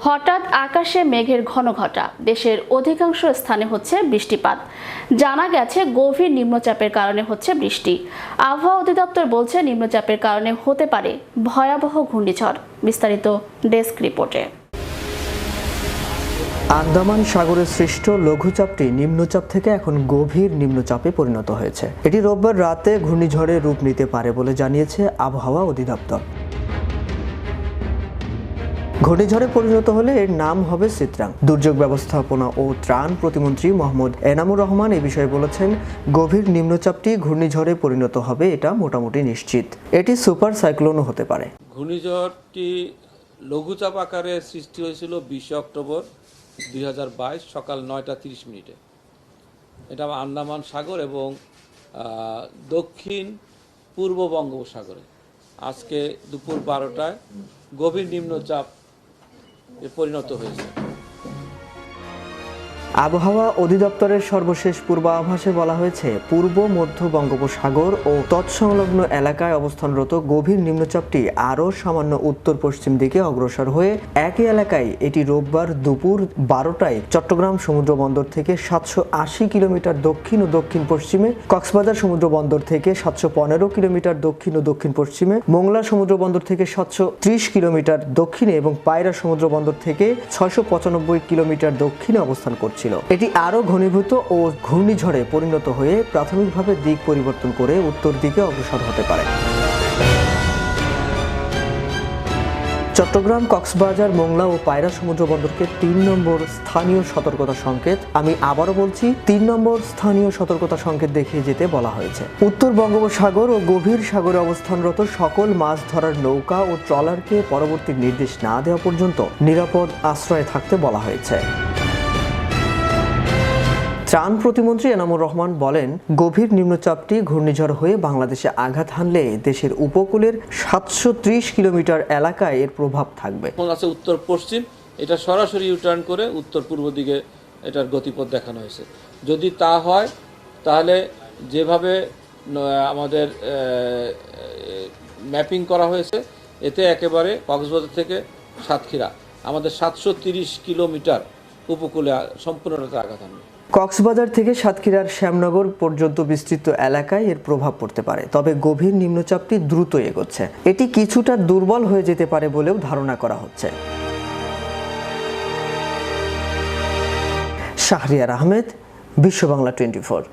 হঠাৎ আকাশে মেঘের ঘনঘটা, দেশের অধিকাংশ স্থানে হচ্ছে বৃষ্টিপাত। জানা গেছে গভীর নিম্নচাপের কারণে হচ্ছে বৃষ্টি। আবহাওয়া অধিদপ্তর বলছে নিম্নচাপের কারণে হতে পারে ভয়াবহ ঘূর্ণিঝড়। বিস্তারিত ডেস্ক রিপোর্টে। আন্দামান সাগরে সৃষ্ট লঘুচাপটি নিম্নচাপ থেকে এখন গভীর নিম্নচাপে পরিণত হয়েছে। এটি রোববার রাতে ঘূর্ণিঝড়ের রূপ নিতে পারে বলে জানিয়েছে আবহাওয়া অধিদপ্তর। ঘূর্ণিঝড়ে পরিণত হলে এর নাম হবে চিত্রাং। দুর্যোগ ব্যবস্থাপনা ও ত্রাণ প্রতিমন্ত্রী মোহাম্মদ এনামুর রহমান এ বিষয়ে বলেছেন, গভীর নিম্নচাপটি ঘূর্ণিঝড়ে পরিণত হবে এটা মোটামুটি নিশ্চিত। এটি সুপার সাইক্লোনও হতে পারে। ঘূর্ণিঝড়টি লঘুচাপ আকারে সৃষ্টি হয়েছিল 20 অক্টোবর 2022 সকাল 9টা 30 মিনিটে। এটা আন্দামান সাগর এবং দক্ষিণ পূর্ব বঙ্গোপসাগরে আজকে দুপুর 12টায় গভীর নিম্নচাপ পরিণত হয়েছে। আবহাওয়া অধিদপ্তরের সর্বশেষ পূর্বাভাসে বলা হয়েছে, পূর্ব মধ্য বঙ্গোপসাগর ও তৎসংলগ্ন এলাকায় অবস্থানরত গভীর নিম্নচাপটি আরও সামান্য উত্তর পশ্চিম দিকে অগ্রসর হয়ে একই এলাকায় এটি রোববার দুপুর 12টায় চট্টগ্রাম সমুদ্র বন্দর থেকে 780 কিলোমিটার দক্ষিণ ও দক্ষিণ পশ্চিমে, কক্সবাজার সমুদ্র বন্দর থেকে 715 কিলোমিটার দক্ষিণ ও দক্ষিণ পশ্চিমে, মোংলা সমুদ্র বন্দর থেকে 730 কিলোমিটার দক্ষিণে এবং পায়রা সমুদ্র বন্দর থেকে 695 কিলোমিটার দক্ষিণে অবস্থান করছে। এটি আরো ঘনীভূত ও ঘূর্ণিঝড়ে পরিণত হয়ে প্রাথমিকভাবে দিক পরিবর্তন করে উত্তর দিকে অগ্রসর হতে পারে। চট্টগ্রাম, কক্সবাজার, মোংলা ও পায়রা সমুদ্র বন্দরকে 3 নম্বর স্থানীয় সতর্কতা সংকেত, আমি আবারও বলছি 3 নম্বর স্থানীয় সতর্কতা সংকেত দেখিয়ে যেতে বলা হয়েছে। উত্তর বঙ্গোপসাগর ও গভীর সাগরে অবস্থানরত সকল মাছ ধরার নৌকা ও ট্রলারকে পরবর্তী নির্দেশ না দেওয়া পর্যন্ত নিরাপদ আশ্রয়ে থাকতে বলা হয়েছে। ত্রাণ প্রতিমন্ত্রী এনামুর রহমান বলেন, গভীর নিম্নচাপটি ঘূর্ণিঝড় হয়ে বাংলাদেশে আঘাত হানলে দেশের উপকূলের 730 কিলোমিটার এলাকায় এর প্রভাব থাকবে। উত্তর পশ্চিম এটা সরাসরি ইউটার্ন করে উত্তর পূর্ব দিকে এটার গতিপথ দেখানো হয়েছে। যদি তা হয় তাহলে যেভাবে আমাদের ম্যাপিং করা হয়েছে এতে একেবারে কক্সবাজার থেকে সাতক্ষীরা আমাদের 730 কিলোমিটার উপকূলে সম্পূর্ণরূপে আঘাত হানবে। কক্সবাজার থেকে সাতক্ষীরার শ্যামনগর পর্যন্ত বিস্তৃত এলাকায় এর প্রভাব পড়তে পারে, তবে গভীর নিম্নচাপটি দ্রুত এগোচ্ছে। এটি কিছুটা দুর্বল হয়ে যেতে পারে বলেও ধারণা করা হচ্ছে। শাহরিয়ার আহমেদ, বিশ্ব বাংলা 24।